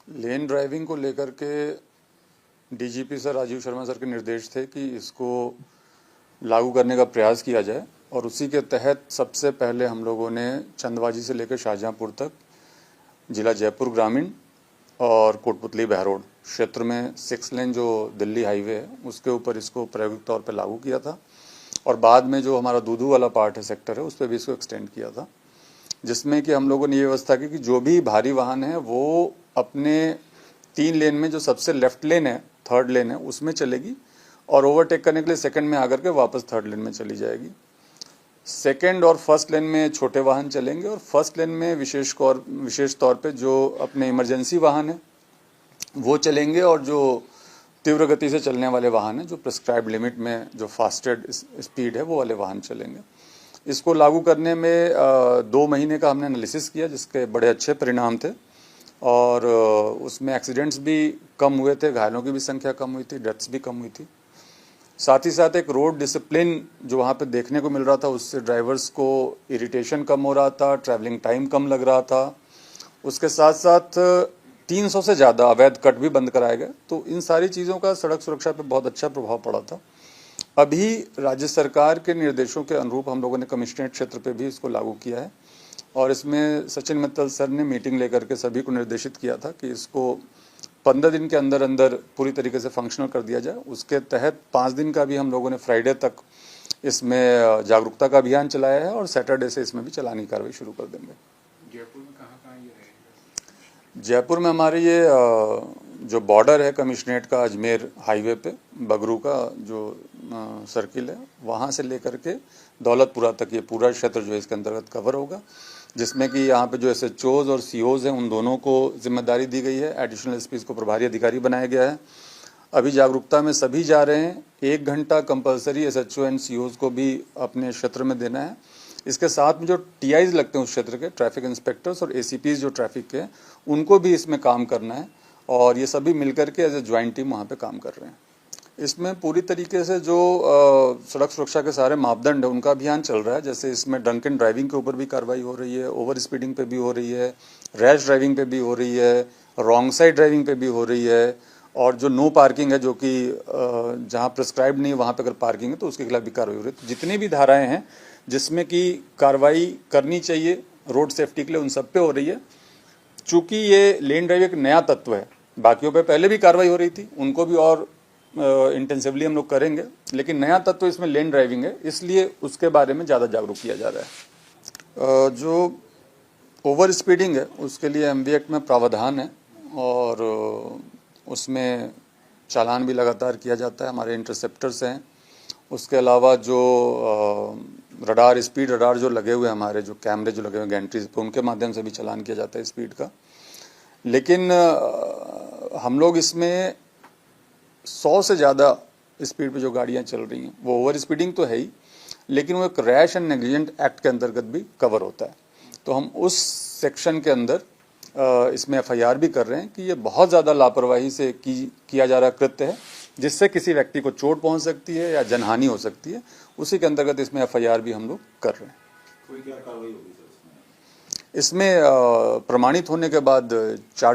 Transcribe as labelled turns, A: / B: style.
A: लेन driving को लेकर के DGP sir Rajeev Sharma sir के निर्देश थे कि इसको लागू करने का प्रयास किया जाए और उसी के तहत सबसे पहले हम लोगों ने चंदबाजी से लेकर शाहजहांपुर तक जिला जयपुर ग्रामीण और कोटपुतली बहरोड क्षेत्र में 6 लेन जो दिल्ली हाईवे है उसके ऊपर इसको प्रायोगिक तौर पर लागू किया था और बाद में जो हमारा दूधू वाला पार्ट है सेक्टर है उस पर भी इसको एक्सटेंड किया था, जिसमें कि हम लोगों ने ये व्यवस्था की कि जो भी भारी वाहन है वो अपने 3 लेन में जो सबसे लेफ्ट लेन है, थर्ड लेन है, उसमें चलेगी और ओवरटेक करने के लिए सेकंड में आकर के वापस थर्ड लेन में चली जाएगी। सेकंड और फर्स्ट लेन में छोटे वाहन चलेंगे और फर्स्ट लेन में विशेष तौर पे जो अपने इमरजेंसी वाहन है वो चलेंगे और जो तीव्र गति से चलने वाले वाहन है, जो प्रिस्क्राइब्ड लिमिट में जो फास्टेड स्पीड है वो वाले वाहन चलेंगे। इसको लागू करने में 2 महीने का हमने एनालिसिस किया जिसके बड़े अच्छे परिणाम थे और उसमें एक्सीडेंट्स भी कम हुए थे, घायलों की भी संख्या कम हुई थी, डेथ्स भी कम हुई थी। साथ ही साथ एक रोड डिसिप्लिन जो वहाँ पे देखने को मिल रहा था, उससे ड्राइवर्स को इरिटेशन कम हो रहा था, ट्रैवलिंग टाइम कम लग रहा था। उसके साथ साथ 300 से ज़्यादा अवैध कट भी बंद कराए गए। तो इन सारी चीज़ों का सड़क सुरक्षा पे बहुत अच्छा प्रभाव पड़ा था। अभी राज्य सरकार के निर्देशों के अनुरूप हम लोगों ने कमिश्नरेट क्षेत्र पे भी इसको लागू किया है और इसमें सचिन मित्तल सर ने मीटिंग लेकर के सभी को निर्देशित किया था कि इसको 15 दिन के अंदर अंदर पूरी तरीके से फंक्शनल कर दिया जाए। उसके तहत 5 दिन का भी हम लोगों ने फ्राइडे तक इसमें जागरूकता का अभियान चलाया है और सैटरडे से इसमें भी चलाने की कार्रवाई शुरू कर देंगे।
B: जयपुर में कहाँ ये रहेगा?
A: जयपुर में हमारे ये जो बॉर्डर है कमिश्नरेट का अजमेर हाईवे पे बगरू का जो सर्किल है वहाँ से लेकर के दौलतपुरा तक ये पूरा क्षेत्र जो है इसके अंतर्गत कवर होगा, जिसमें कि यहाँ पे जो एसएचओज और सीओज हैं उन दोनों को जिम्मेदारी दी गई है। एडिशनल एसपीज को प्रभारी अधिकारी बनाया गया है। अभी जागरूकता में सभी जा रहे हैं। 1 घंटा कंपलसरी एसएचओ एंड सीओज को भी अपने क्षेत्र में देना है। इसके साथ में जो टीआईज लगते हैं उस क्षेत्र के ट्रैफिक इंस्पेक्टर्स और एसीपीज जो ट्रैफिक के उनको भी इसमें काम करना है और ये सभी मिलकर के एज ए ज्वाइंट टीम वहाँ पे काम कर रहे हैं। इसमें पूरी तरीके से जो सड़क सुरक्षा के सारे मापदंड है उनका अभियान चल रहा है। जैसे इसमें ड्रंक एंड ड्राइविंग के ऊपर भी कार्रवाई हो रही है, ओवर स्पीडिंग पे भी हो रही है, रैश ड्राइविंग पे भी हो रही है, रॉन्ग साइड ड्राइविंग पे भी हो रही है और जो नो पार्किंग है जो कि जहाँ प्रिस्क्राइब्ड नहीं वहाँ पे अगर पार्किंग है तो उसके खिलाफ भी कार्रवाई हो रही है। तो जितनी भी धाराएं हैं जिसमें कि कार्रवाई करनी चाहिए रोड सेफ्टी के लिए उन सब पे हो रही है। चूंकि ये लेन ड्राइव एक नया तत्व है, बाकियों पे पहले भी कार्रवाई हो रही थी, उनको भी और इंटेंसिवली हम लोग करेंगे, लेकिन नया तत्व इसमें लेन ड्राइविंग है इसलिए उसके बारे में ज़्यादा जागरूक किया जा रहा है। जो ओवर स्पीडिंग है उसके लिए एमवी एक्ट में प्रावधान है और उसमें चालान भी लगातार किया जाता है। हमारे इंटरसेप्टर्स हैं। उसके अलावा जो रडार स्पीड रडार जो लगे हुए हैं, हमारे जो कैमरे जो लगे हुए हैं गैंट्रीज पे, उनके माध्यम से भी चालान किया जाता है स्पीड का। लेकिन हम लोग इसमें 100 से ज़्यादा स्पीड पे जो गाड़ियाँ चल रही हैं वो ओवर स्पीडिंग तो है ही, लेकिन वो एक रैश एंड नेग्लिजेंट एक्ट के अंतर्गत भी कवर होता है। तो हम उस सेक्शन के अंदर इसमें एफआईआर भी कर रहे हैं कि ये बहुत ज़्यादा लापरवाही से किया जा रहा कृत्य है जिससे किसी व्यक्ति को चोट पहुंच सकती है या जनहानि हो सकती है। उसी के अंतर्गत इसमें एफआईआर भी हम लोग कर रहे हैं।
B: कोई क्या कार्रवाई होगी सर
A: इसमें प्रमाणित होने के बाद 4